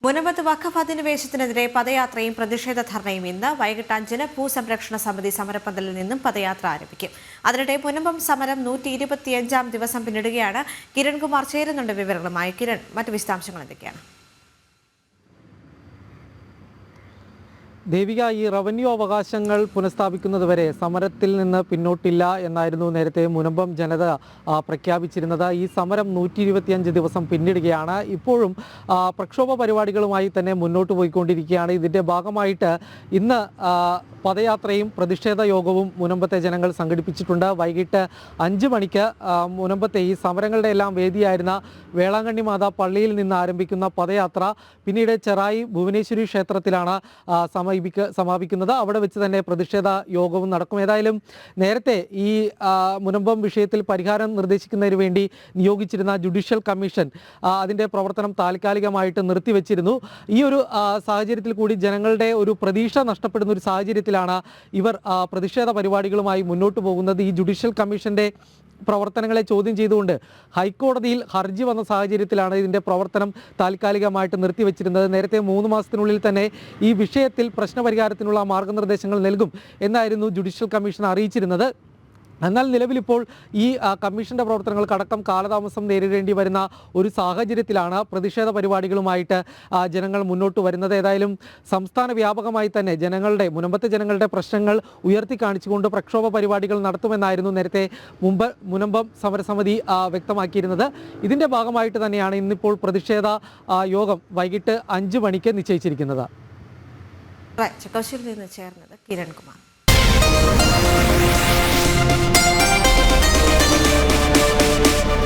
മുനമ്പത്ത് വഖഫ് അധിനിവേശത്തിനെതിരെ പദയാത്രയും പ്രതിഷേധ ധർണയും ഇന്ന് വൈകിട്ട് 5-ന് ഭൂസംരക്ഷണ സമിതി സമരപ്പന്തലിൽ നിന്നും പദയാത്ര ആരംഭിക്കും. അതിനിടെ മുനമ്പം സമരം 125-ാം ദിവസം പിന്നിടുകയാണ്. കിരൺകുമാർ ചേരുന്നുണ്ട് വിവരങ്ങളുമായി. കിരൺ, മറ്റു വിശദാംശങ്ങൾ എന്തൊക്കെയാണ്? ദേവിക, ഈ റവന്യൂ അവകാശങ്ങൾ പുനഃസ്ഥാപിക്കുന്നതുവരെ സമരത്തിൽ നിന്ന് പിന്നോട്ടില്ല എന്നായിരുന്നു നേരത്തെ മുനമ്പം ജനത പ്രഖ്യാപിച്ചിരുന്നത്. ഈ സമരം 125 ദിവസം പിന്നിടുകയാണ്. ഇപ്പോഴും പ്രക്ഷോഭ പരിപാടികളുമായി തന്നെ മുന്നോട്ട് പോയിക്കൊണ്ടിരിക്കുകയാണ്. ഇതിൻ്റെ ഭാഗമായിട്ട് ഇന്ന് പദയാത്രയും പ്രതിഷേധ യോഗവും മുനമ്പത്തെ ജനങ്ങൾ സംഘടിപ്പിച്ചിട്ടുണ്ട്. വൈകിട്ട് 5 മണിക്ക് മുനമ്പത്തെ ഈ സമരങ്ങളുടെ എല്ലാം വേദിയായിരുന്ന വേളാങ്കണ്ണി മാതാ പള്ളിയിൽ നിന്ന് ആരംഭിക്കുന്ന പദയാത്ര പിന്നീട് ചെറായി ഭുവനേശ്വരി ക്ഷേത്രത്തിലാണ് സമാപിക്കുന്നത്. അവിടെ വെച്ച് തന്നെ പ്രതിഷേധ യോഗവും നടക്കും. ഏതായാലും നേരത്തെ ഈ മുനമ്പം വിഷയത്തിൽ പരിഹാരം നിർദ്ദേശിക്കുന്നതിന് വേണ്ടി നിയോഗിച്ചിരുന്ന ജുഡീഷ്യൽ കമ്മീഷൻ അതിൻ്റെ പ്രവർത്തനം താൽക്കാലികമായിട്ട് നിർത്തിവെച്ചിരുന്നു. ഈ ഒരു സാഹചര്യത്തിൽ കൂടി ജനങ്ങളുടെ ഒരു പ്രതീക്ഷ നഷ്ടപ്പെടുന്ന ഒരു സാഹചര്യത്തിലാണ് ഇവർ പ്രതിഷേധ പരിപാടികളുമായി മുന്നോട്ട് പോകുന്നത്. ഈ ജുഡീഷ്യൽ കമ്മീഷൻ്റെ പ്രവർത്തനങ്ങളെ ചോദ്യം ചെയ്തുകൊണ്ട് ഹൈക്കോടതിയിൽ ഹർജി വന്ന സാഹചര്യത്തിലാണ് ഇതിൻ്റെ പ്രവർത്തനം താൽക്കാലികമായിട്ട് നിർത്തിവെച്ചിരുന്നത്. നേരത്തെ 3 മാസത്തിനുള്ളിൽ തന്നെ ഈ വിഷയത്തിൽ പ്രശ്നപരിഹാരത്തിനുള്ള മാർഗനിർദ്ദേശങ്ങൾ നൽകും എന്നായിരുന്നു ജുഡീഷ്യൽ കമ്മീഷൻ അറിയിച്ചിരുന്നത്. എന്നാൽ നിലവിലിപ്പോൾ ഈ കമ്മീഷൻ്റെ പ്രവർത്തനങ്ങൾക്കടക്കം കാലതാമസം നേരിടേണ്ടി വരുന്ന ഒരു സാഹചര്യത്തിലാണ് പ്രതിഷേധ പരിപാടികളുമായിട്ട് ജനങ്ങൾ മുന്നോട്ട് വരുന്നത്. ഏതായാലും സംസ്ഥാന വ്യാപകമായി തന്നെ മുനമ്പത്തെ ജനങ്ങളുടെ പ്രശ്നങ്ങൾ ഉയർത്തി കാണിച്ചുകൊണ്ട് പ്രക്ഷോഭ പരിപാടികൾ നടത്തുമെന്നായിരുന്നു നേരത്തെ മുനമ്പം സമരസമിതി വ്യക്തമാക്കിയിരുന്നത്. ഇതിൻ്റെ ഭാഗമായിട്ട് തന്നെയാണ് ഇന്നിപ്പോൾ പ്രതിഷേധ യോഗം വൈകിട്ട് 5 മണിക്ക് നിശ്ചയിച്ചിരിക്കുന്നത്. ചക്കോശ്ശേരിയിൽ നിന്ന് ചേർന്നത് കിരൺകുമാർ.